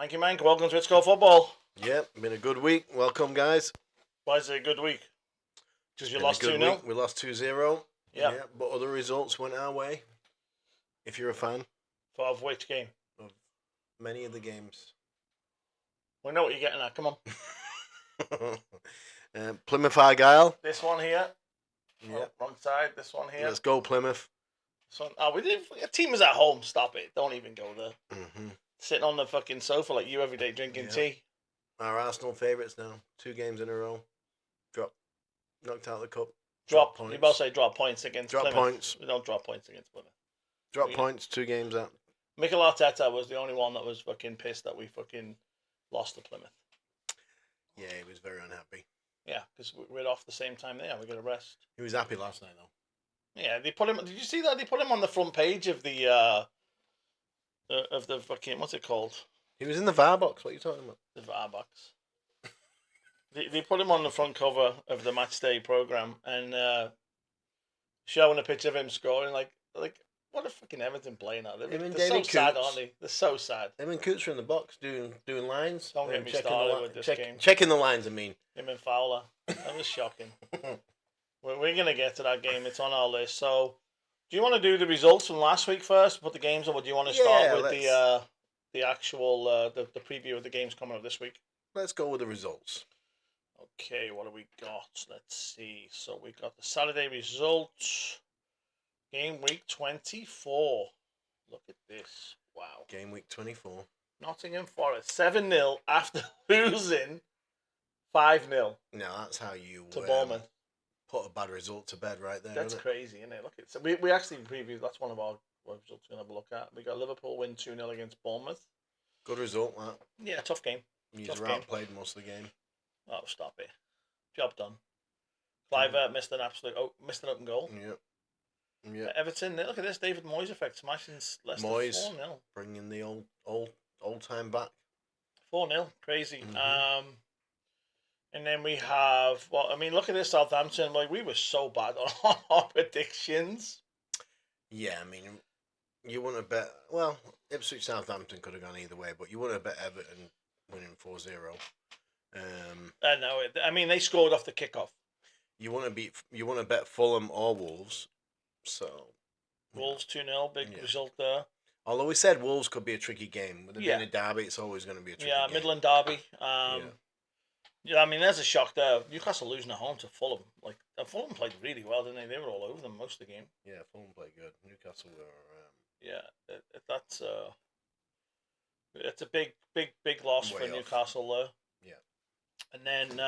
Thank you, Mank. Welcome to It's Called Football. Yep, been a good week. Welcome, guys. Why is it a good week? Because you Been lost a good 2-0? week. We lost 2-0. Yeah. But other results went our way. If you're a fan Of which game? of many of the games. We know what you're getting at. Come on. Plymouth Argyle. This one here. Yep. Wrong side. This one here. Let's go, Plymouth. We did. Your team is at home. Stop it. Don't even go there. Mm-hmm. Sitting on the fucking sofa like you every day drinking tea. Our Arsenal favourites now. 2 games in a row. Knocked out the cup. Drop points. You both say drop points against Drop Plymouth. points. We don't drop points against Plymouth. Drop points. 2 games out. Mikel Arteta was the only one that was fucking pissed that we fucking lost to Plymouth. Yeah, he was very unhappy. Yeah, because we're off the same time there. We got to rest. He was happy last night, though. Yeah, they put him. Did you see that? They put him on the front page of the fucking, what's it called? He was in the VAR box. What are you talking about? The VAR box. They put him on the front cover of the match day program and showing a picture of him scoring. Like what a fucking Everton playing at. They're so sad, aren't they? They're so sad. Him and Coots are in the box doing lines. Don't get me started with this game. Checking the lines, I mean. Him and Fowler. That was shocking. We're going to get to that game. It's on our list. So, do you want to do the results from last week first? Put the games on, or do you want to start with the actual the preview of the games coming up this week? Let's go with the results. Okay, what do we got? Let's see. So we got the Saturday results. Game week 24. Look at this. Wow. Game week 24. Nottingham Forest 7-0 after losing 5-0. Now that's how you to Bournemouth. Put a bad result to bed right there. That's crazy, isn't it? Look at so we actually previewed. That's one of our results we're gonna have a look at. We got Liverpool win 2-0 against Bournemouth. Good result, that. Yeah, tough game. He's outplayed most of the game. Oh, stop it! Job done. Clive missed an open goal. Yeah. Everton. Look at this. David Moyes effect smashing Leicester 4-0. Bringing the old time back. 4-0, crazy. Mm-hmm. And then we have look at this Southampton. Like we were so bad on our predictions. Yeah, I mean, you wouldn't have bet. Well, Ipswich Southampton could have gone either way, but you wouldn't have bet Everton winning 4-0. No, I mean they scored off the kickoff. You want to bet Fulham or Wolves, so Wolves 2-0, big result there. Although we said Wolves could be a tricky game, with it being a derby, it's always going to be a tricky game. Yeah, Midland derby. I mean, there's a shock there. Newcastle losing at home to Fulham. Like Fulham played really well, didn't they? They were all over them most of the game. Yeah, Fulham played good. Newcastle were. That's it's a big loss for Newcastle there. Yeah. And then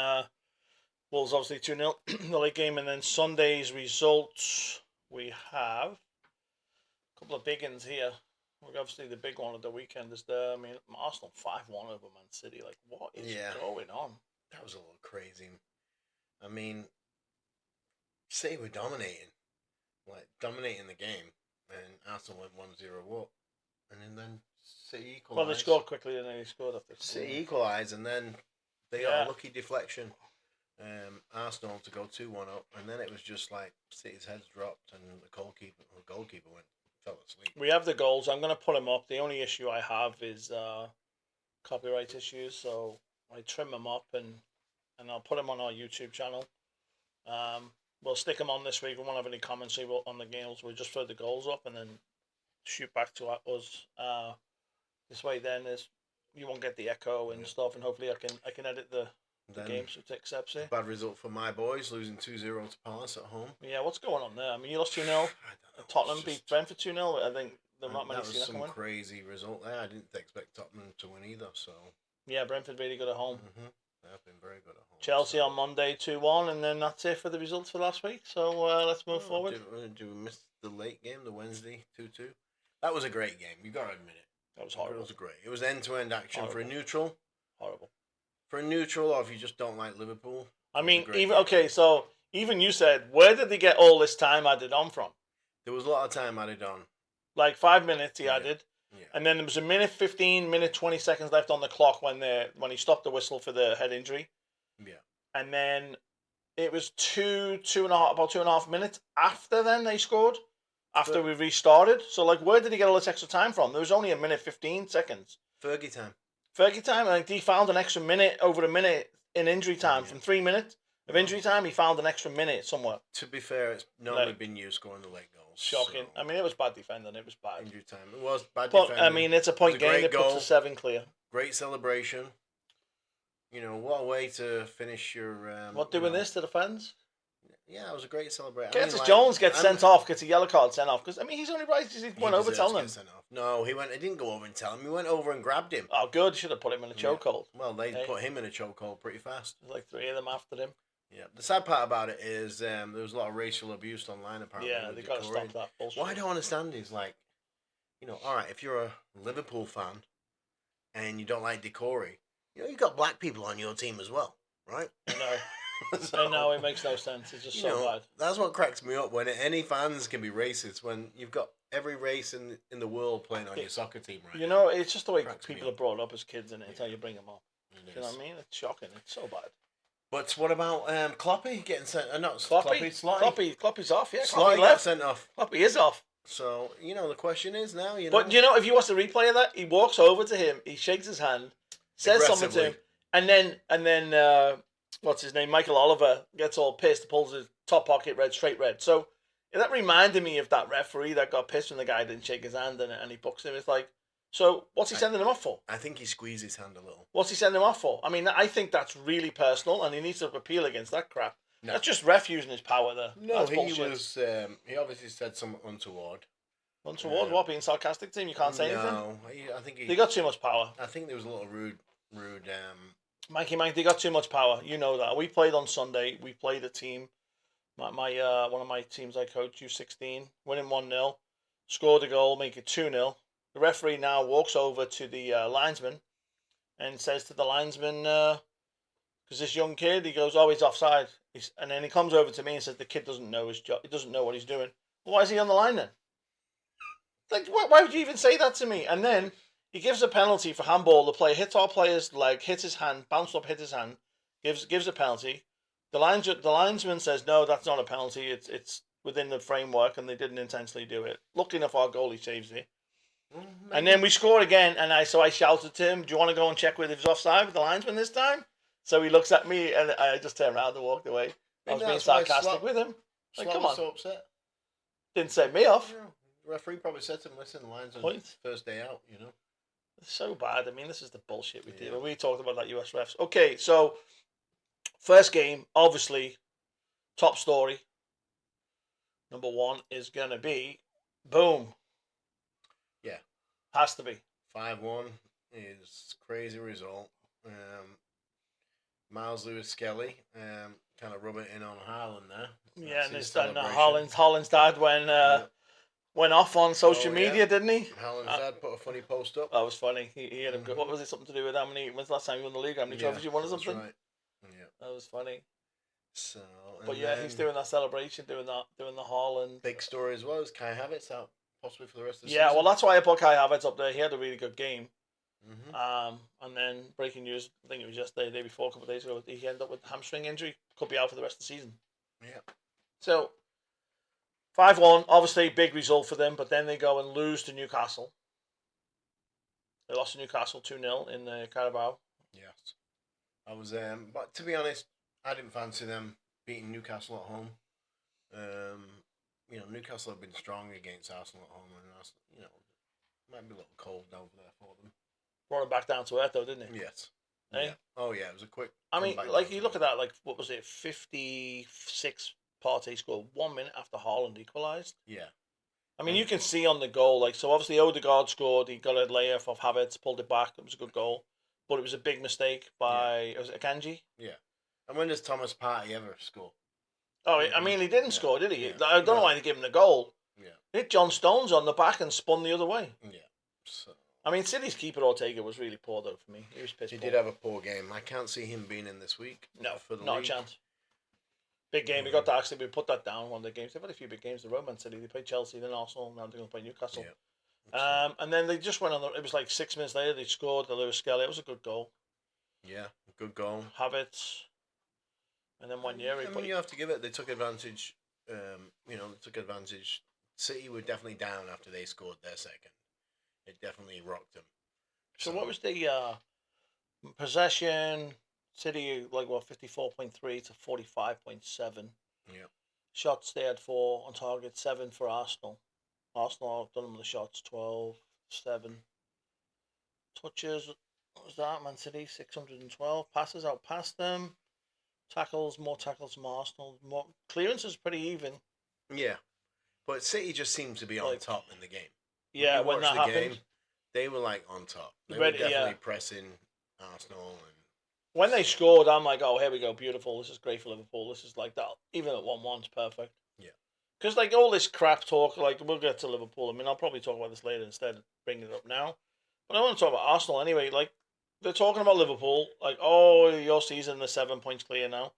Wolves obviously 2-0 in the late game, and then Sunday's results we have a couple of big ones here. Obviously, the big one of the weekend is I mean, Arsenal 5-1 over Man City. Like, what is going on? That was a little crazy. I mean, City were dominating the game, and Arsenal went 1-0 up, and then City equalised. Well, they scored quickly, and then they scored after. City equalised, and then they got a lucky deflection. Arsenal to go 2-1 up, and then it was just like City's heads dropped, and the goalkeeper fell asleep. We have the goals. I'm going to put them up. The only issue I have is copyright issues, so I trim them up and I'll put them on our YouTube channel. We'll stick them on this week. We won't have any commentary on the games. We'll just throw the goals up and then shoot back to us. This way, then you won't get the echo and stuff, and hopefully I can edit the game so it accepts it. Bad result for my boys, losing 2-0 to Palace at home. Yeah, what's going on there? I mean, you lost 2-0. Tottenham beat Brentford 2-0. I think there are not many. That was some crazy result there. I didn't expect Tottenham to win either. So yeah, Brentford really good at home. Mm-hmm. They've been very good at home. Chelsea on Monday 2-1, and then that's it for the results for last week. So let's move forward. Do we miss the late game, the Wednesday 2-2? That was a great game. You got to admit it. That was horrible. It was great. It was end-to-end action for a neutral. Horrible. For a neutral, or if you just don't like Liverpool. I mean, so even you said, where did they get all this time added on from? There was a lot of time added on. Like 5 minutes he added. Yeah. And then there was a minute 20 seconds left on the clock when he stopped the whistle for the head injury. Yeah. And then it was about 2.5 minutes after then they scored. After we restarted. So, like, where did he get all this extra time from? There was only a minute 15 seconds. Fergie time. Fergie time. I think he found an extra minute, over a minute in injury time from 3 minutes of injury time. He found an extra minute somewhere. To be fair, it's normally been you scoring the late goals. Shocking. So. I mean, it was bad defending. It was bad. Injury time. It was bad But defending. I mean, it's a point game that puts a 7 clear. Great celebration. What a way to finish your. Doing this to the fans? Yeah, it was a great celebration. Jones gets sent off, gets a yellow card sent off. Because, I mean, he's only right because he went over telling him. No, he didn't go over and tell him. He went over and grabbed him. Oh, good. Should have put him in a chokehold. Well, they put him in a chokehold pretty fast. There's like 3 of them after him. Yeah. The sad part about it is there was a lot of racial abuse online, apparently. Yeah, they got to stop that bullshit. What I don't understand is, like, all right, if you're a Liverpool fan and you don't like Decore, you've got black people on your team as well, right? No. So, no, it makes no sense. It's just so bad. That's what cracks me up, when any fans can be racist when you've got every race in the world playing on your soccer team right now. It's just the way people are brought up as kids, and it's how you bring them up. You know what I mean? It's shocking. It's so bad. But what about Kloppy getting sent? Not Kloppy. Slotty. Kloppy's off, yeah. Slotty got sent off. Kloppy is off. So, the question is now, But, if you watch the replay of that, he walks over to him, he shakes his hand, says something to him, and then what's his name? Michael Oliver gets all pissed, pulls his top pocket red, straight red. So that reminded me of that referee that got pissed when the guy didn't shake his hand and he books him. It's like, so what's he sending him off for? I think he squeezed his hand a little. What's he sending him off for? I mean, I think that's really personal, and he needs to appeal against that crap. No. That's just ref using his power there. No, he obviously said something untoward. Untoward? What? Being sarcastic to him? You can't say anything? No, I think he got too much power. I think there was a little rude. Mikey, they got too much power. You know that. We played on Sunday. We played a team. One of my teams I coach, U16, winning 1-0, scored a goal, make it 2-0. The referee now walks over to the linesman and says to the linesman, because this young kid, he goes, "Oh, he's offside." And then he comes over to me and says, "The kid doesn't know his job. He doesn't know what he's doing." Well, why is he on the line then? Like, why would you even say that to me? And then he gives a penalty for handball. The player hits our player's leg, hits his hand, bounced up, hit his hand, gives a penalty. The linesman says, "No, that's not a penalty. It's within the framework, and they didn't intentionally do it." Lucky enough, our goalie saves it. And then we score again, and I shouted to him, "Do you want to go and check whether he's offside with the linesman this time?" So he looks at me, and I just turned around and walked away. I was being sarcastic with him. Like, come on. So upset. Didn't set me off. Yeah. The referee probably said to him, "Listen, the line's on first day out, It's so bad. I mean, this is the bullshit we do. We talked about that US refs. Okay, so first game, obviously, top story. Number 1 is going to be, boom. Yeah. Has to be. 5-1 is crazy result. Miles Lewis-Skelly kind of rubbing it in on Haaland there. Yeah, and Haaland's dad went off on social media, didn't he? Haaland's dad put a funny post up. That was funny. He had what was it, something to do with when's the last time you won the league? How many trophies you won or something? That's right. Yeah. That was funny. So, but he's doing that celebration, doing the Haaland. Big story as well is Kai Havertz out possibly for the rest of the season. Yeah, well, that's why I put Kai Havertz up there. He had a really good game. Mm-hmm. And then breaking news, I think it was yesterday, the day before, a couple of days ago, he ended up with hamstring injury. Could be out for the rest of the season. Yeah. So 5-1, obviously big result for them, but then they go and lose to Newcastle. They lost to Newcastle 2-0 in the Carabao. Yes. I was but to be honest, I didn't fancy them beating Newcastle at home. Newcastle have been strong against Arsenal at home, and might be a little cold over there for them. Brought him back down to earth, though, didn't he? Yes. Hey? Yeah. Oh yeah, it was a quick. I mean, like you look at that, like what was it, 56 Partey scored 1 minute after Haaland equalised. Yeah. I mean, you can see on the goal, like, so obviously Odegaard scored, he got a layup off Havertz, pulled it back, it was a good goal, but it was a big mistake by, was it Akanji? Yeah. And when does Thomas Partey ever score? Oh, I mean, he didn't score, did he? Yeah. I don't know why they gave him the goal. Yeah. Hit John Stones on the back and spun the other way. Yeah. So. I mean, City's keeper Ortega was really poor, though, for me. He was pissed. He did have a poor game. I can't see him being in this week. No, for the not league. A chance. Big game. We got to actually put that down one of the games. They've had a few big games. The Roman City. They played Chelsea, then Arsenal. Now they're going to play Newcastle. Yeah. And then they just went on. It was like 6 minutes later. They scored the Lewis Skelly. It was a good goal. Yeah, good goal. Havertz. And then 1 year. I mean, you have to give it. They took advantage. They took advantage. City were definitely down after they scored their second. It definitely rocked them. So what was the Possession, City, 54.3 to 45.7. Yeah. Shots they had 4 on target, 7 for Arsenal. Arsenal have done them the shots, 12, 7. Touches, what was that? Man City, 612. Passes out past them. Tackles, more tackles from Arsenal. More clearance is pretty even. Yeah. But City just seemed to be on top in the game. Yeah, when that happened, they were like on top. They Ready, were definitely yeah. pressing Arsenal. And when they scored, I'm like, oh, here we go, beautiful. This is great for Liverpool. This is like that. Even at 1-1, it's perfect. Yeah. Because like all this crap talk, like we'll get to Liverpool. I mean, I'll probably talk about this later instead of bringing it up now. But I want to talk about Arsenal anyway. Like they're talking about Liverpool, like, oh, your season, the 7 points clear now.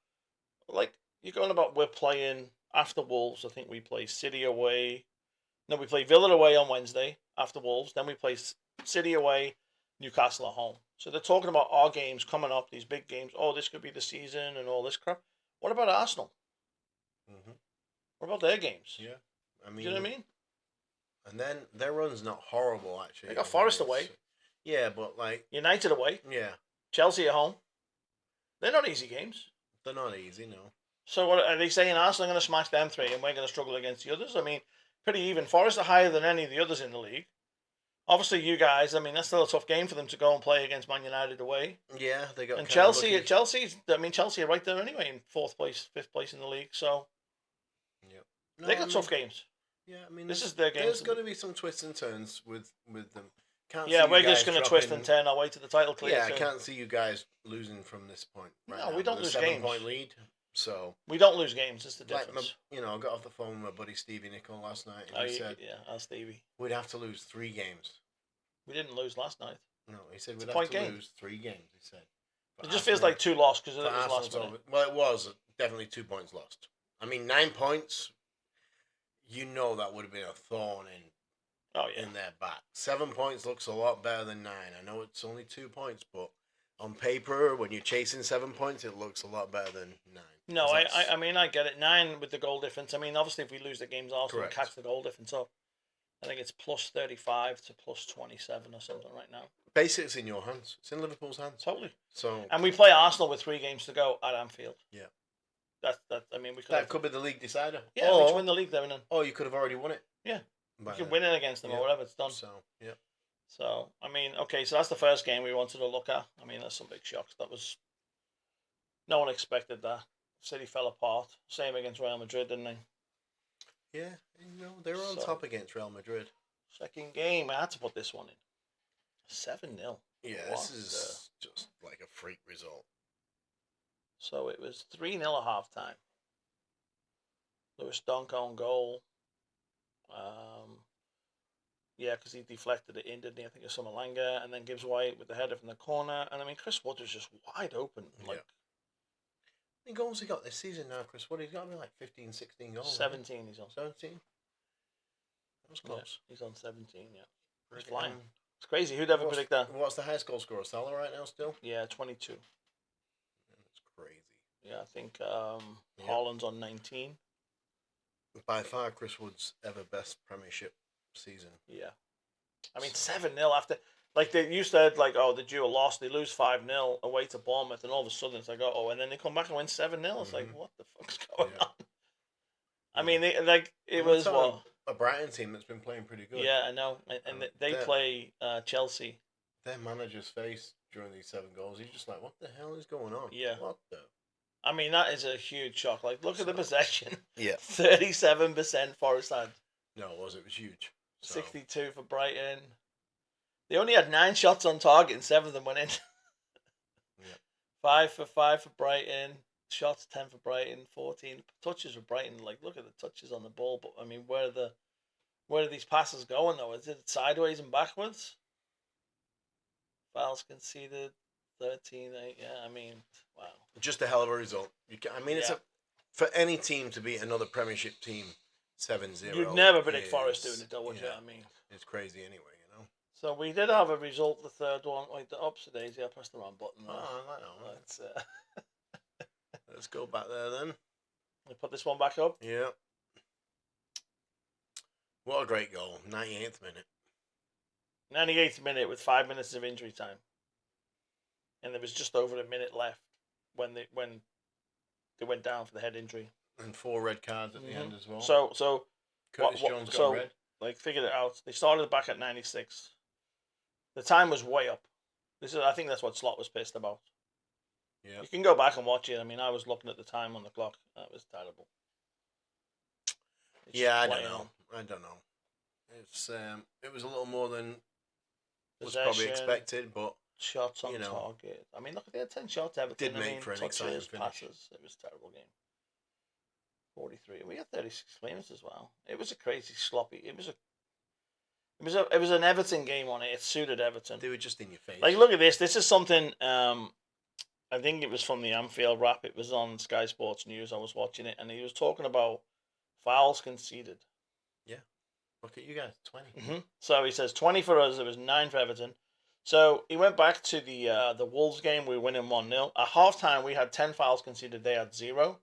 Like you're going about, we're playing after Wolves. I think we play City away. No, we play Villa away on Wednesday after Wolves. Then we play City away, Newcastle at home. So they're talking about our games coming up, these big games. Oh, this could be the season and all this crap. What about Arsenal? Mm-hmm. What about their games? Yeah, I mean, do you know what I mean? And then their run's not horrible actually. They got Forest away. Yeah, but like United away. Yeah. Chelsea at home. They're not easy games. They're not easy, no. So what are they saying? Arsenal are going to smash them 3, and we're going to struggle against the others. I mean, pretty even. Forest are higher than any of the others in the league. Obviously, you guys. I mean, that's still a tough game for them to go and play against Man United away. Yeah, they got. And Chelsea. Chelsea's. I mean, Chelsea are right there anyway, in 4th place, 5th place in the league. So. Yeah. No, they got tough games. Yeah, I mean, this is their game. There's going to be some twists and turns with them. We're just going to twist and turn our way to the title clear. Yeah, I can't see you guys losing from this point. Right no, now. we don't lose games. 7-point lead. So we don't lose games. That's the difference. I got off the phone with my buddy Stevie Nicol last night, and he said, Stevie. We'd have to lose 3 games. We didn't lose last night. No, he said we'd have to lose 3 games. He said. It just feels like 2 lost because it was last minute. Well, it was definitely 2 points lost. I mean, 9 points. That would have been a thorn in their back. 7 points looks a lot better than 9. I know it's only 2 points, but on paper, when you're chasing 7 points, it looks a lot better than 9. No, I mean, I get it. 9 with the goal difference. I mean, obviously, if we lose the games, Arsenal catch the goal difference up. I think it's plus 35 to plus 27 or something right now. Basically, it's in your hands. It's in Liverpool's hands. Totally. So, and we play Arsenal with 3 games to go at Anfield. Yeah. I mean, that could be the league decider. Yeah, we could win the league there and then. Oh, you could have already won it. Yeah. We could win it against them or whatever. It's done. So, yeah. So, I mean, okay, so that's the first game we wanted to look at. I mean, there's some big shocks. No one expected that. City fell apart. Same against Real Madrid, didn't they? Yeah, they were on top against Real Madrid. Second game, I had to put this one in. 7-0. Yeah, this is just like a freak result. So it was 3-0 at halftime. Lewis Dunk on goal. Because he deflected it in, didn't he? I think it was Malanga, and then gives White with the header from the corner. And I mean, Chris Wood was just wide open. How many goals he got this season now, Chris Wood? He's got to be like 15, 16 goals. 17 he's on. 17? That was close. Yeah, he's on 17, yeah. He's flying. It's crazy. Who'd ever predict that? What's the highest goal scorer? Salah right now still? Yeah, 22. That's crazy. Yeah, I think Haaland's on 19. By far, Chris Wood's ever best Premiership season. Yeah. I mean, 7-0 after... Like, you said, the Duo lost. They lose 5-0 away to Bournemouth, and all of a sudden it's like, and then they come back and win 7-0. It's like, what the fuck's going on? I mean, it was what? A Brighton team that's been playing pretty good. Yeah, I know. And they play Chelsea. Their manager's face during these 7 goals, he's just like, what the hell is going on? Yeah. What the... I mean, that is a huge shock. Like, look at the possession. Yeah. 37% Forest had. No, it was huge. 62 for Brighton. They only had 9 shots on target and 7 of them went in. 5 for Brighton. Shots 10 for Brighton. 14 touches for Brighton. Like, look at the touches on the ball. But I mean, where are these passes going though? Is it sideways and backwards? Fouls conceded. 13-8. Yeah, I mean, wow. Just a hell of a result. It's for any team to beat another Premiership team 7-0. You'd never predict Forest doing it, though, would you? I mean, it's crazy anyway, So we did have a result, the third one. Wait, the opposite days. Yeah, I pressed the wrong button. Let's go back there then. We put this one back up. Yeah. What a great goal. 98th minute. 98th minute with 5 minutes of injury time. and there was just over a minute left when they went down for the head injury. And 4 red cards at the end as well. So Curtis Jones got red. Like, figured it out. They started back at 96. The time was way up. I think that's what Slot was pissed about. Yeah. You can go back and watch it. I mean, I was looking at the time on the clock. That was terrible. I don't know. It's it was a little more than was probably expected, but shots on target. I mean, look, they had 10 shots. Everton did make for an exciting finish. Passes. It was a terrible game. 43. We had 36 clearances as well. It was a crazy sloppy. It was an Everton game on it. It suited Everton. They were just in your face. Like, look at this. This is something. I think it was from the Anfield wrap. It was on Sky Sports News. I was watching it, and he was talking about fouls conceded. Yeah. Look at you guys, 20. Mm-hmm. So he says 20 for us. There was 9 for Everton. So he went back to the Wolves game. We were winning 1-0. At halftime, we had 10 fouls conceded. They had 0.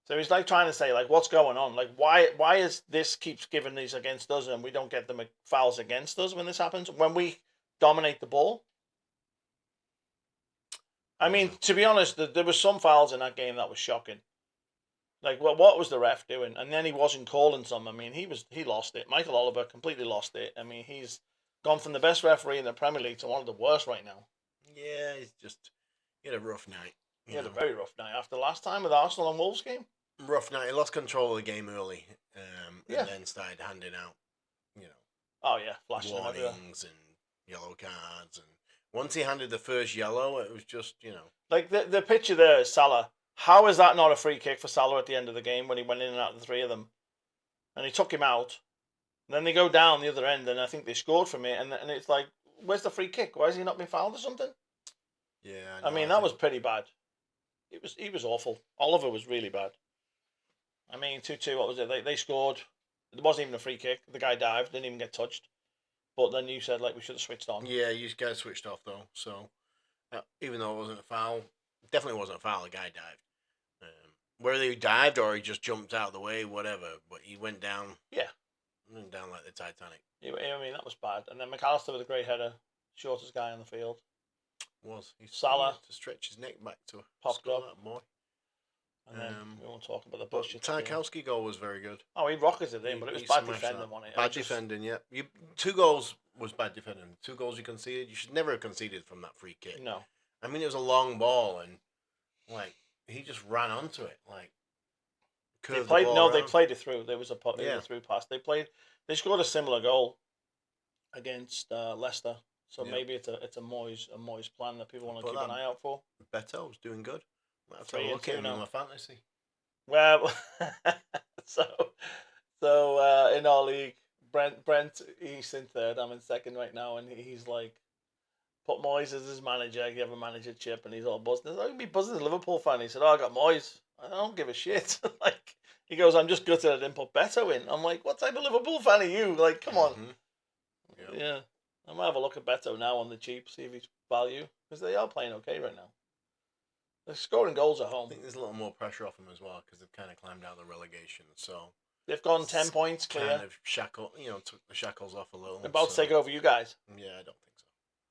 So he's like trying to say, like, what's going on? Like, why is this keeps giving these against us and we don't get the fouls against us when this happens? When we dominate the ball? I mean, to be honest, there were some fouls in that game that was shocking. Like, what was the ref doing? And then he wasn't calling some. I mean, he lost it. Michael Oliver completely lost it. I mean, he's gone from the best referee in the Premier League to one of the worst right now. Yeah, he had a rough night. He had a very rough night. After last time with Arsenal and Wolves game? Rough night. He lost control of the game early, and then started handing out, flashing warnings and yellow cards. And once he handed the first yellow, it was just, like the picture there is Salah. How is that not a free kick for Salah at the end of the game when he went in and out of the 3 of them, and he took him out? And then they go down the other end, and I think they scored from it. And it's like, where's the free kick? Why has he not been fouled or something? Yeah, I mean, that was pretty bad. He was awful. Oliver was really bad. I mean, 2-2, what was it? They scored. It wasn't even a free kick. The guy dived, didn't even get touched. But then you said, like, we should have switched on. Yeah, you guys switched off, though. So, even though it wasn't a foul, definitely wasn't a foul, the guy dived. Whether he dived or he just jumped out of the way, whatever. But he went down. Yeah. Went down like the Titanic. I mean, that was bad. And then McAllister with a great header. Shortest guy on the field. Salah to stretch his neck back to popped up. That boy. And then we won't talk about the bullshit. Tarkowski goal was very good. Oh, he rocketed in, but it was bad defending on it. Bad defending, yeah. 2 goals was bad defending. 2 goals you conceded. You should never have conceded from that free kick. No. I mean, it was a long ball, and like he just ran onto it, like. They played it through. There was a through pass. They scored a similar goal against Leicester. So maybe it's a Moyes plan that people want to keep an eye out for. Beto's doing good. I'll have a look at him in my fantasy. Well, so in our league, Brent, he's in 3rd. I'm in 2nd right now, and he's like, put Moyes as his manager. You have a manager chip, and he's all buzzing. I'd be buzzing as a Liverpool fan. He said, "Oh, I got Moyes. I don't give a shit." Like, he goes, "I'm just gutted I didn't put Beto in." I'm like, "What type of Liverpool fan are you? Like, come on." Mm-hmm. Yeah. I might have a look at Beto now on the cheap, see if he's value, because they are playing okay right now. They're scoring goals at home. I think there's a little more pressure off them as well because they've kind of climbed out of the relegation. So they've gone 10 points clear. Kind of took the shackles off a little. They're about to take over you guys. Yeah, I don't think so.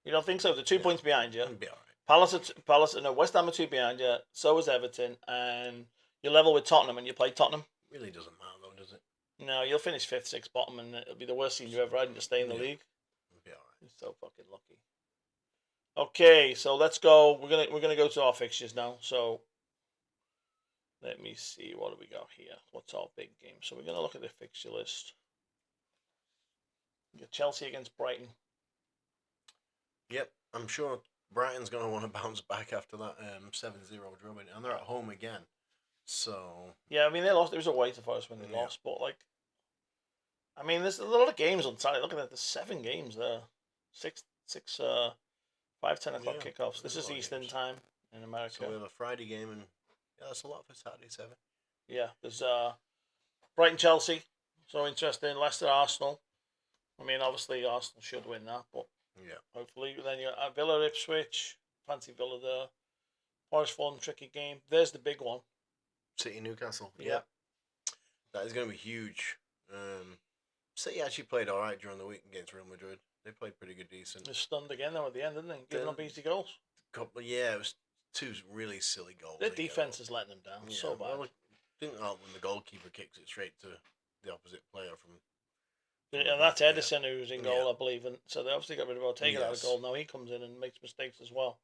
You don't think so? They're 2 points behind you. It'll be all right. West Ham are 2 behind you. So is Everton, and you're level with Tottenham, and you play Tottenham. Really doesn't matter though, does it? No, you'll finish 5th, 6th, bottom, and it'll be the worst season you ever had, and just stay in the league. It'll be all right. You're so fucking lucky. Okay, so let's go. We're gonna go to our fixtures now. So let me see, what do we got here? What's our big game? So we're gonna look at the fixture list. You got Chelsea against Brighton. Yep, I'm sure Brighton's gonna want to bounce back after that 7-0 drubbing, and they're at home again. So yeah, I mean they lost. It was away to Forest when they lost, but like, I mean, there's a lot of games on Saturday. Look at that, there's 7 games there. 5, 10 o'clock kickoffs. This is Eastern time in America. So we have a Friday game, and that's a lot for Saturday 7. Yeah, there's Brighton Chelsea. So interesting. Leicester Arsenal. I mean, obviously Arsenal should win that, but hopefully then you got Villa Ipswich. Fancy Villa there. Forest Fulham, tricky game. There's the big one. City Newcastle. Yeah. That is going to be huge. City actually played all right during the week against Real Madrid. They played pretty good, decent. They're stunned again though at the end, didn't they? Giving up easy goals. couple. Yeah, it was two really silly goals. Their defense is letting them down so bad. Well, it didn't help when the goalkeeper kicks it straight to the opposite player from. And that's Edison who's in goal, Yeah. I believe. And so they obviously got rid of Ortega out of Yes. goal. Now he comes in and makes mistakes as well.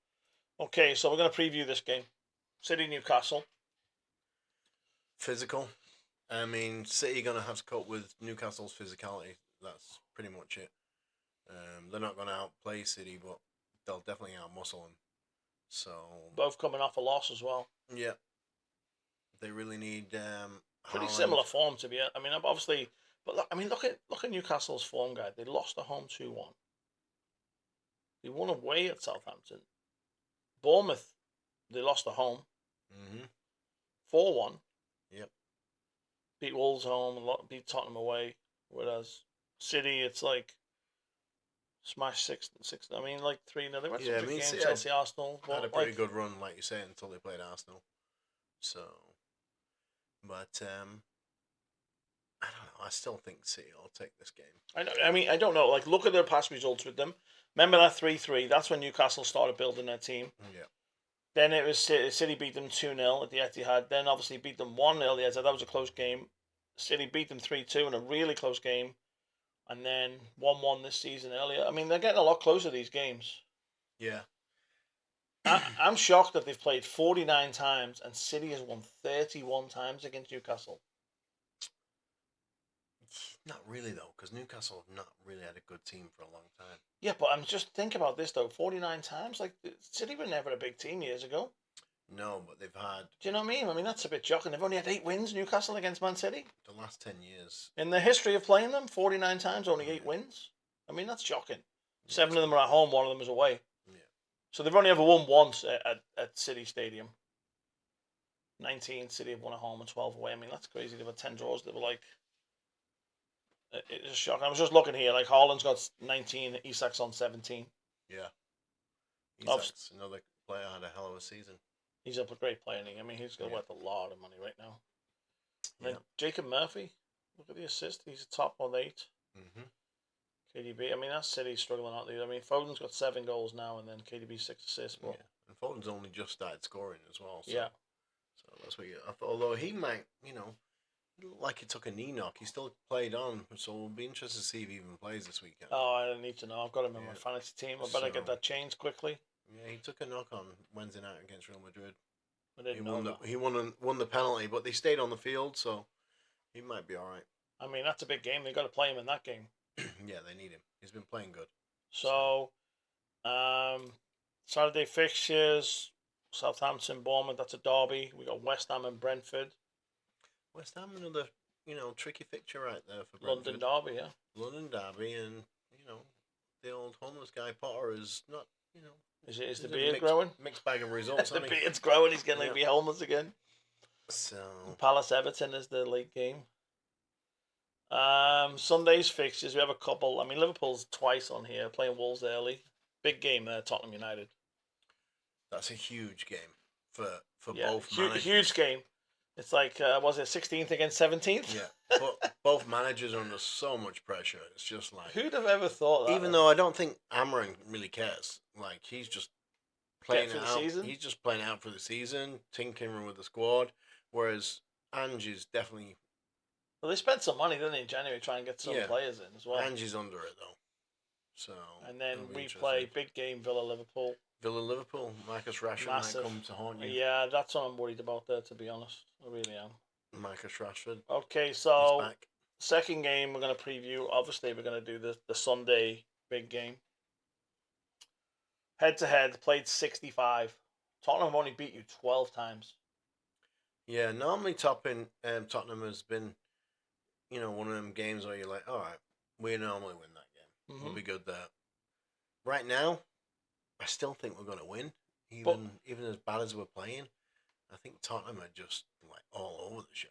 Okay, so we're going to preview this game. City Newcastle. Physical. I mean, City are going to have to cope with Newcastle's physicality. That's pretty much it. They're not going to outplay City, but they'll definitely outmuscle them. So Both coming off a loss as well. yeah, they really need pretty Haaland. similar form to be. I mean, obviously, but look at Newcastle's form guide. They lost at home 2-1. They won away at Southampton. Bournemouth, they lost at home 4-1. Yep. Beat Wolves home, beat Tottenham away. Whereas City, it's like smash 6. I mean, like 3-0. They went some good games. Chelsea, Arsenal. Had a pretty good run, like you say, until they played Arsenal. So, but I don't know. I still think City will take this game. I don't know. Like, look at their past results with them. Remember that 3-3? That's when Newcastle started building their team. Yeah. Then it was City beat them 2-0 at the Etihad. Then obviously beat them 1-0 at the Etihad. That was a close game. City beat them 3-2 in a really close game. And then 1-1 this season earlier. I mean, they're getting a lot closer, these games. Yeah. I'm shocked that they've played 49 times and City has won 31 times against Newcastle. Not really, though, because Newcastle have not really had a good team for a long time. Yeah, but I'm just think about this, though. 49 times? Like, City were never a big team years ago. No, but they've had... Do you know what I mean? I mean, that's a bit shocking. They've only had 8 wins, Newcastle, against Man City. The last 10 years. In the history of playing them, 49 times, only 8 wins. I mean, that's shocking. 7 of them are at home, 1 of them is away. Yeah. So they've only ever won once at City Stadium. 19 City have won at home and 12 away. I mean, that's crazy. They've had 10 draws. They were like... It's shocking. I was just looking here. Like, Haaland's got 19, Isak's on 17. Yeah. Isak's another player, had a hell of a season. He's a great player. I mean, he's worth a lot of money right now. And then Yeah. Jacob Murphy, look at the assist. He's top on 8. KDB. I mean, that's City struggling out there. I mean, Foden's got 7 goals now, and then KDB 6 assists. But and Foden's only just started scoring as well. So, yeah. So that's what I thought. Although he might, like he took a knee knock, he still played on. So we'll be interested to see if he even plays this weekend. Oh, I need to know. I've got him in my fantasy team. I better get that changed quickly. Yeah, he took a knock on Wednesday night against Real Madrid. I didn't know that. He won the penalty, but they stayed on the field, so he might be all right. I mean, that's a big game. They've got to play him in that game. Yeah, they need him. He's been playing good. So, Saturday fixtures, Southampton, Bournemouth, that's a derby. We got West Ham and Brentford. West Ham, another, tricky fixture right there for Brentford. London derby, yeah. London derby, and, the old homeless guy Potter is not, Is the beard growing? Mixed bag of results. The beard's growing. He's going to be homeless again. So Palace Everton is the late game. Sunday's fixtures, we have a couple. I mean, Liverpool's twice on here, playing Wolves early. Big game there, Tottenham United. That's a huge game for both managers. Huge game. It's like, was it 16th against 17th? Yeah, but both managers are under so much pressure. It's just like... Who'd have ever thought that? Even though I don't think Amarin really cares. Like, he's just playing for it the out. season? He's just playing out for the season, tinkering with the squad. Whereas Ange is definitely... Well, they spent some money, didn't they, in January, trying to get some players in as well. Ange's under it, though. So... And then we play big game, Villa-Liverpool. Villa-Liverpool, Marcus Rashford might come to haunt you. Yeah, that's what I'm worried about there, to be honest. I really am. Marcus Rashford. Okay, so second game we're going to preview. Obviously, we're going to do the Sunday big game. Head-to-head, played 65. Tottenham have only beat you 12 times. Yeah, normally Tottenham has been, one of them games where you're like, all right, we normally win that game. We'll be good there. Right now, I still think we're going to win, even as bad as we're playing. I think Tottenham are just like all over the show.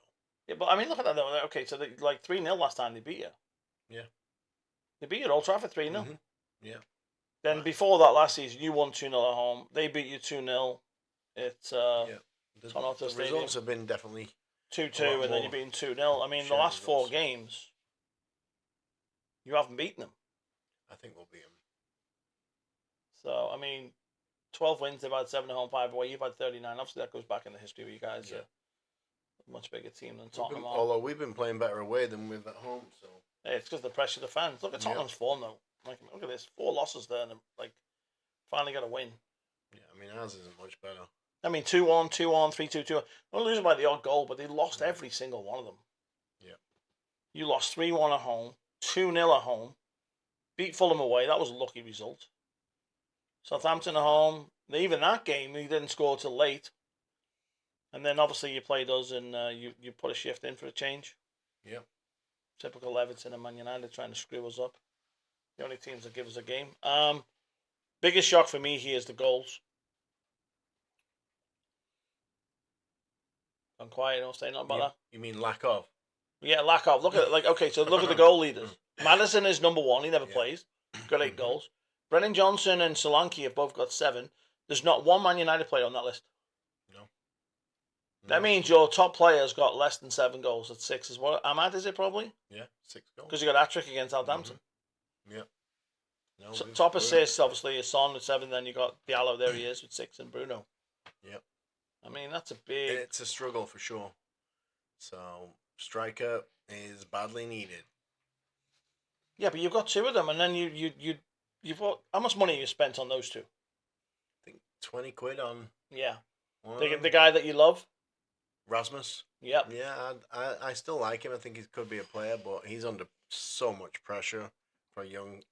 Yeah, but I mean, look at that though. Okay, so they, like 3-0 last time they beat you. Yeah. They beat you at Old Trafford 3-0. Yeah. Then before that last season, you won 2-0 at home. They beat you 2-0. It's The results have been definitely 2-2, and then you're beating 2-0. I mean, the last 4 games, you haven't beaten them. I think we'll beat them. So, I mean, 12 wins. They've had 7 at home, 5 away. You've had 39. Obviously, that goes back in the history of you guys. Yeah. A much bigger team than Tottenham. Although we've been playing better away than with at home, so Hey, it's because of the pressure of the fans. Look at Tottenham's form though. Like, look at this, 4 losses there, and like finally got a win. yeah, I mean ours isn't much better. I mean, 2-1, 2-1, 3-2, 2-1. They're losing by the odd goal, but they lost every single one of them. Yeah. You lost 3-1 at home, 2-0 at home, beat Fulham away. That was a lucky result. Southampton at home. Even that game, you didn't score till late. And then obviously you played us, and you put a shift in for a change. Yeah. Typical Everton and Man United trying to screw us up. The only teams that give us a game. Biggest shock for me here is the goals. I'm quiet. Don't say nothing about that. You mean lack of? Yeah, lack of. Look at it. Like, okay, so look at the goal leaders. Madison is number 1. He never plays. Got 8 goals. Brennan Johnson and Solanke have both got 7. There's not one Man United player on that list. No. That means your top player's got less than 7 goals. At 6 is what? Ahmad, is it probably? Yeah, 6 goals. Because you got a hat-trick against Southampton. Yeah. No, So, top assists, obviously, is Son with 7. Then you got Diallo, there he is, with 6, and Bruno. Yep. I mean, that's a big... It's a struggle for sure. So, striker is badly needed. Yeah, but you've got 2 of them, and then you've got... How much money you spent on those 2? I think 20 quid on... Yeah. The guy that you love? Rasmus. Yep. Yeah, I still like him. I think he could be a player, but he's under so much pressure for a young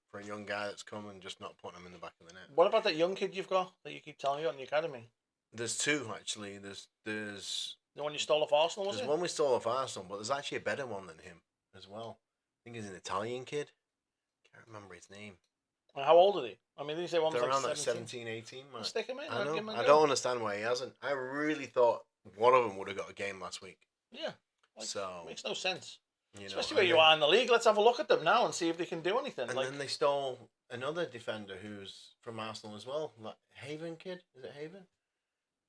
guy that's come and just not putting him in the back of the net. What about that young kid you've got that you keep telling me about in the academy? There's 2 actually. There's The one you stole off Arsenal, was there's it? one we stole off Arsenal, but there's actually a better one than him as well. I think he's an Italian kid. Can't remember his name. How old are they? I mean, did you say one was They're like around 17? 17, 18. Man. Stick him in. I know. Give him a I go. don't understand why he hasn't. I really thought one of them would have got a game last week. Yeah. So makes no sense. you know, Especially where you are in the league. Let's have a look at them now and see if they can do anything. And then they stole another defender who's from Arsenal as well. Like Haven kid. Is it Haven?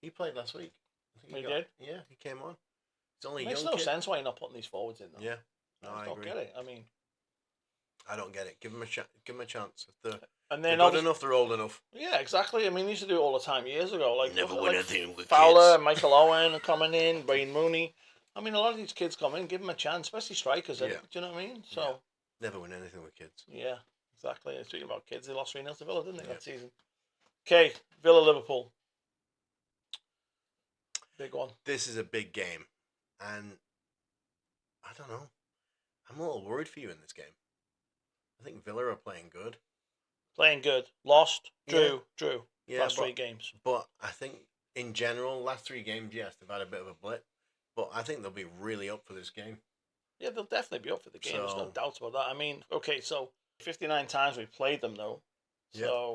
He played last week. I think he did? Yeah, he came on. It's only It makes young no kid. sense why you're not putting these forwards in, though. Yeah. No, I I don't agree. get it. I mean... I don't get it. Give them a chance. If they're And then good enough, they're old enough. Yeah, exactly. I mean, they used to do it all the time years ago. Like Never look, win like anything with Fowler, kids. Michael Owen are coming in, Wayne Mooney. I mean, a lot of these kids come in, give them a chance, especially strikers. Yeah. Do you know what I mean? So Never win anything with kids. yeah, exactly. Speaking about kids, they lost 3-0 to Villa, didn't they, that season? Okay, Villa Liverpool. Big one. This is a big game, and I don't know. I'm a little worried for you in this game. I think Villa are playing good. Playing good. Lost. Drew. Yeah, Last 3 games. But I think in general, last 3 games, yes, they've had a bit of a blip. But I think they'll be really up for this game. Yeah, they'll definitely be up for the game. There's no So- doubt about that. I mean, okay, so 59 times we played them, though. Yeah. So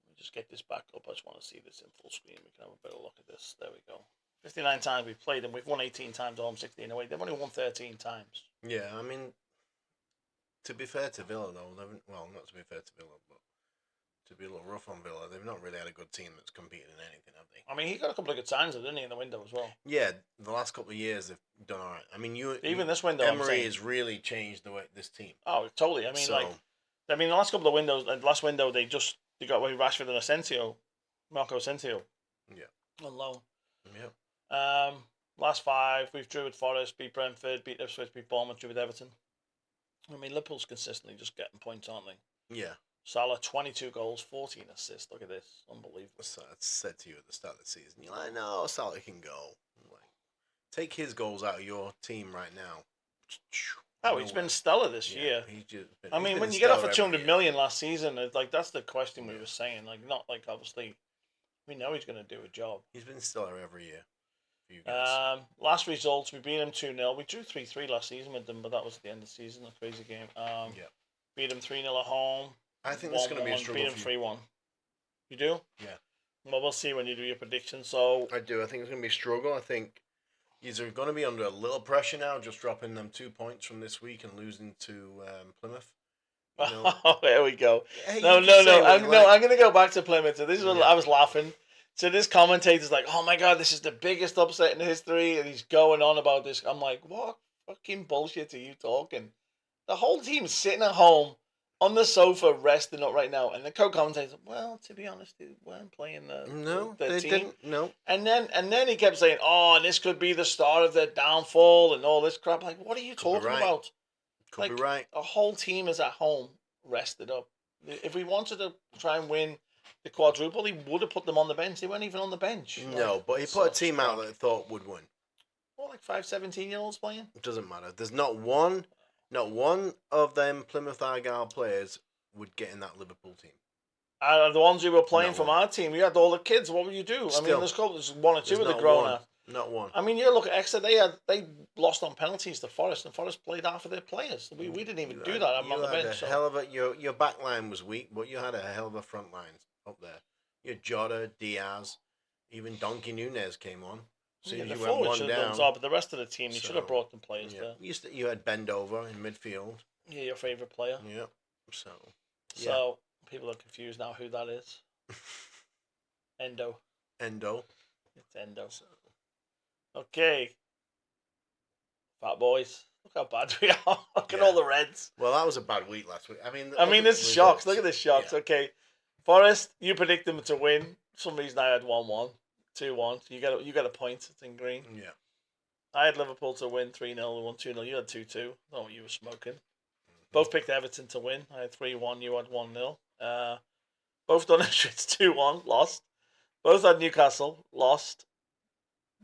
let me just get this back up. I just want to see this in full screen. We can have a better look at this. There we go. 59 times we've played them. We've won 18 times at home, 16 away. They've only won 13 times. Yeah, I mean, to be fair to Villa, though, well, not to be fair to Villa, but to be a little rough on Villa, they've not really had a good team that's competed in anything, have they? I mean, he got a couple of good signs, didn't he, in the window as well? Yeah, the last couple of years they've done all right. I mean, Even this window, I'm Emery saying. has really changed the way this team. Oh, totally. I mean, So- the last couple of windows, last window, they got away with Rashford and Asensio, Marco Asensio. Yeah. On loan. Yeah. Last 5, we've drew with Forest, beat Brentford, beat Ipswich, beat Bournemouth, drew with Everton. I mean, Liverpool's consistently just getting points, aren't they? Yeah. Salah, 22 goals, 14 assists. Look at this. Unbelievable. So I said to you at the start of the season, you're like, no, Salah can go. I'm like, take his goals out of your team right now. Oh, he's been stellar this year. He's just been, I he's mean, been when you get off stellar for every 200 year. million last season, it's like that's the question we were saying. Like, not like obviously, we know he's going to do a job. He's been stellar every year. For you guys. Last results, we beat them 2-0. We drew 3-3 last season with them, but that was at the end of the season. A crazy game. Yeah. Beat them 3-0 at home. I think this is going to be a struggle Beat them for you. 3-1. You do? Yeah. Well, we'll see when you do your prediction. So I do. I think it's going to be a struggle. I think he's going to be under a little pressure now, just dropping them 2 points from this week and losing to Plymouth. You know, oh, there we go. hey, No. you can say what I'm you like. going to go back to Plymouth. So this is what Yeah. I was laughing. So this commentator's like, "Oh my god, this is the biggest upset in history," and he's going on about this. I'm like, "What fucking bullshit are you talking?" The whole team's sitting at home, on the sofa resting up right now, and the co-commentator, well, to be honest, they weren't playing No, the they team. didn't. No. And then he kept saying, "Oh, and this could be the start of their downfall and all this crap." Like, what are you talking right. about? Could be right. A whole team is at home, rested up. If we wanted to try and win the quadruple, he would have put them on the bench. They weren't even on the bench. No, but he put a team out that he thought would win. Well, like 5, 17-year-olds playing. It doesn't matter. There's not one of them Plymouth Argyle players would get in that Liverpool team. The ones who were playing from our team, you had all the kids. What would you do? Still, I mean, there's one or two of the grown up. Not one. I mean, you look at Exeter. They lost on penalties to Forest, and Forest played half of their players. We didn't even do that. I'm on the bench. Hell of a, your back line was weak, but you had a hell of a front line up there. You had Jota, Diaz, even Donkey Nunez came on. So you went one down. But the rest of the team, you should have brought them players there. You had Bendover in midfield. Yeah, your favourite player. Yeah. So people are confused now who that is. Endo. It's Endo. So. Okay. Fat boys. Look how bad we are. Look at all the Reds. Well, that was a bad week last week. I mean, this is shocks. Look at this shocks. Yeah. Okay. Forest, you predict them to win. For some reason I had 1-1. 2-1. You get a point. It's in green. Yeah. I had Liverpool to win 3-0. 1-2-0. You had 2-2. Oh, you were smoking. Mm-hmm. Both picked Everton to win. I had 3-1. You had 1-0. Both done Ipswich 2-1. Lost. Both had Newcastle. Lost.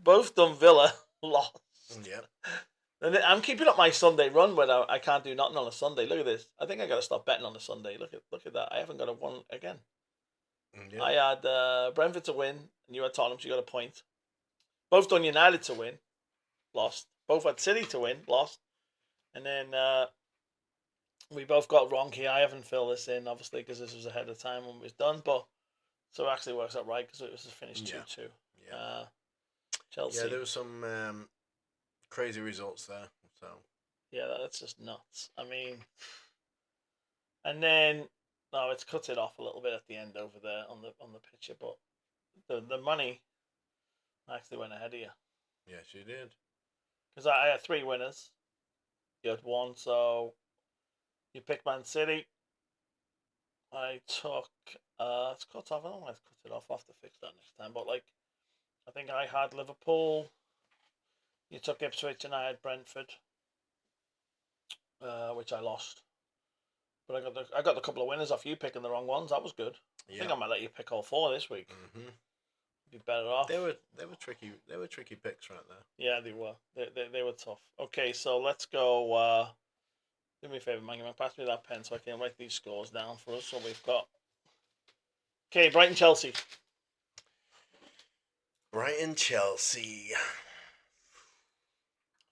Both done Villa. Lost. Yeah. And I'm keeping up my Sunday run where I can't do nothing on a Sunday. Look at this. I think I got to stop betting on a Sunday. Look at that. I haven't got a one again. Yeah. I had Brentford to win, and you had Tottenham, so you got a point. Both done United to win, lost. Both had City to win, lost. And then we both got wrong here. I haven't filled this in, obviously, because this was ahead of time when it was done. But so it actually works out right because it was finished 2-2. Yeah. Chelsea. Yeah, there was some crazy results there. So yeah, that's just nuts. I mean, and then. No, it's cut it off a little bit at the end over there on the picture, but the money actually went ahead of you. Yes, you did. Because I had 3 winners. You had 1, so you picked Man City. I took it's cut off. I don't know why it's cut it off. I'll have to fix that next time. But I think I had Liverpool. You took Ipswich and I had Brentford, which I lost. But I got a couple of winners off you picking the wrong ones. That was good. Yeah. I think I might let you pick all 4 this week. Mm-hmm. Be better off. They were tricky. They were tricky picks right there. Yeah, they were. They were tough. Okay, so let's go. Do me a favor, man. Pass me that pen so I can write these scores down for us. So we've got. Okay, Brighton Chelsea. Brighton Chelsea.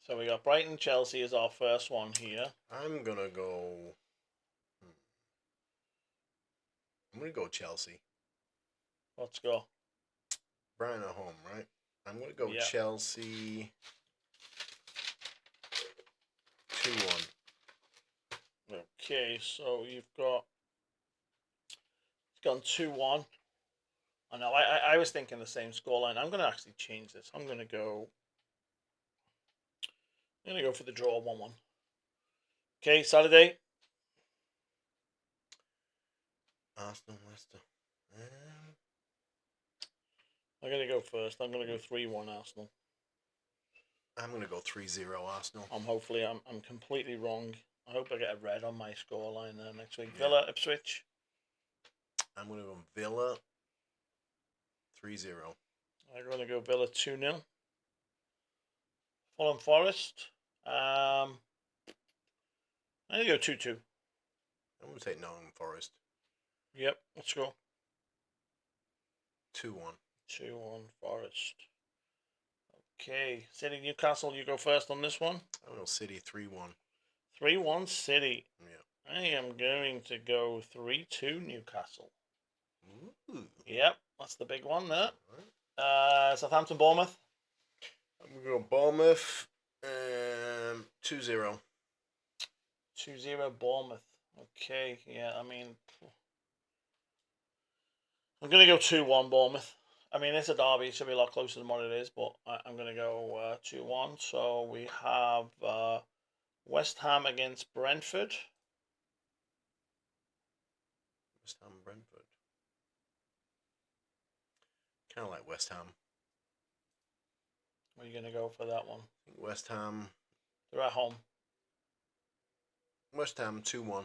So we got Brighton Chelsea as our first one here. I'm gonna go Chelsea. Let's go. Brighton at home, right? I'm going to go Chelsea 2-1. Okay, so you've got... It's gone 2-1. I know, I was thinking the same scoreline. I'm going to actually change this. I'm going to go for the draw 1-1. Okay, Saturday. Arsenal, Leicester. I'm going to go first. I'm going to go 3-1 Arsenal. I'm going to go 3-0 Arsenal. I'm completely wrong. I hope I get a red on my scoreline there next week. Villa, Ipswich. I'm going to go Villa 3-0. I'm going to go Villa 2-0. Fulham Forest. I'm going to go 2-2. I'm going to take Nottingham Forest. Yep, let's go. 2-1. 2-1 Forest. Okay, City Newcastle, you go first on this one. I'm going to City 3-1. 3-1 City. Yeah. I am going to go 3-2 Newcastle. Ooh. Yep, that's the big one there. Right. Southampton Bournemouth. I'm going to go Bournemouth 2-0. 2-0 Bournemouth. Okay, yeah, I mean... I'm going to go 2-1 Bournemouth. I mean, it's a derby. It should be a lot closer than what it is, but I'm going to go 2-1. So we have West Ham against Brentford. West Ham, Brentford. Kind of like West Ham. Where are you going to go for that one? I think West Ham. They're at home. West Ham 2-1.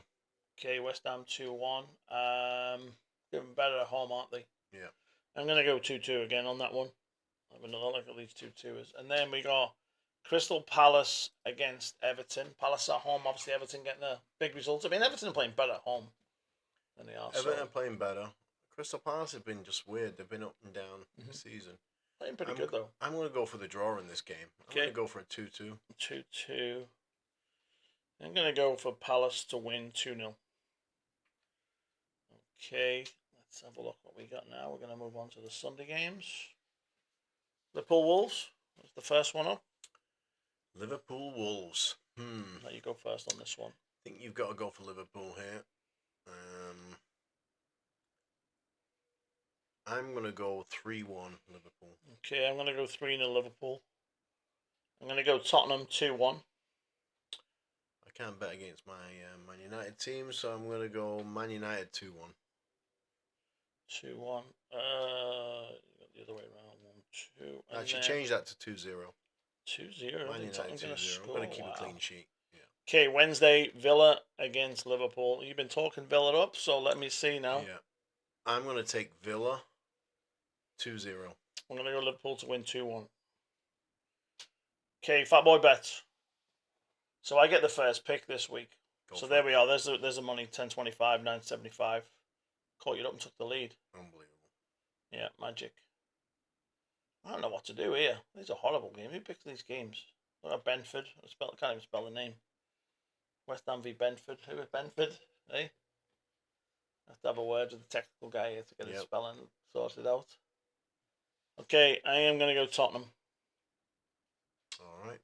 Okay, West Ham 2-1. Doing better at home, aren't they? Yeah. I'm going to go 2-2 again on that one. I'm going to look at these 2-2s. And then we got Crystal Palace against Everton. Palace at home, obviously Everton getting a big result. I mean, Everton are playing better at home than they are. Everton are playing better. Crystal Palace have been just weird. They've been up and down this season. Playing pretty good, though. I'm going to go for the draw in this game. I'm going to go for a 2-2. 2-2. I'm going to go for Palace to win 2-0. Okay, let's have a look what we got now. We're going to move on to the Sunday games. Liverpool Wolves. That's the first one up. Liverpool Wolves. Let you go first on this one. I think you've got to go for Liverpool here. I'm going to go 3-1 Liverpool. Okay, I'm going to go 3-0 Liverpool. I'm going to go Tottenham 2-1. I can't bet against my Man United team, so I'm going to go Man United 2-1. 2-1. You got the other way around. 1-2. I should change that to 2-0. 2-0. Man United 2-0. I'm going to keep a clean sheet. Yeah. Okay, Wednesday, Villa against Liverpool. You've been talking Villa up, so let me see now. Yeah. I'm going to take Villa 2-0. I'm going to go Liverpool to win 2-1. Okay, Fat Boy Bets. So I get the first pick this week. So there we are. There's the money, 10.25, 9.75. Caught you up and took the lead. Unbelievable. Yeah, magic. I don't know what to do here. These are horrible games. Who picks these games? Look at Benford. I can't even spell the name. West Ham v Benford. Who is Benford? Hey? I have to have a word with the technical guy here to get his spelling sorted out. Okay, I am going to go Tottenham. All right.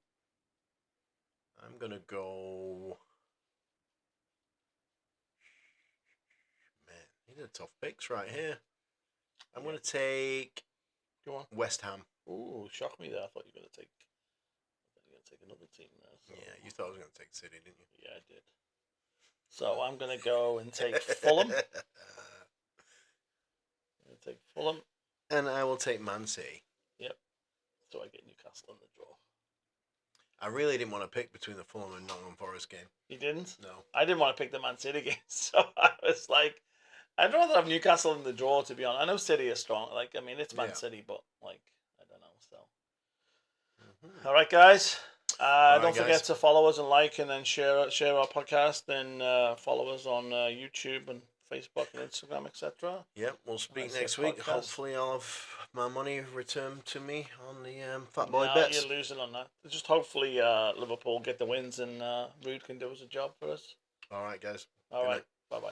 I'm going to go... Man, these are tough picks right here. I'm going to take... Go on. West Ham. Ooh, shocked me there. I thought you were going to take... another team there. So. Yeah, you thought I was going to take City, didn't you? Yeah, I did. So I'm going to go and take Fulham. And I will take Man City. Yep. So I get Newcastle in the draw. I really didn't want to pick between the Fulham and Nottingham Forest game. You didn't? No. I didn't want to pick the Man City game. So I was like, I'd rather have Newcastle in the draw, to be honest. I know City is strong. Like, I mean, it's Man City, but, like, I don't know. So. Mm-hmm. All right, guys. Don't forget to follow us and like and then share our podcast and follow us on YouTube and Facebook and Instagram, etc. Yep, we'll speak next week. Hopefully I'll have my money returned to me on the Fat Boy Bets. You're losing on that. Just hopefully Liverpool get the wins and Rude can do us a job for us. All right, guys. All right. Bye-bye.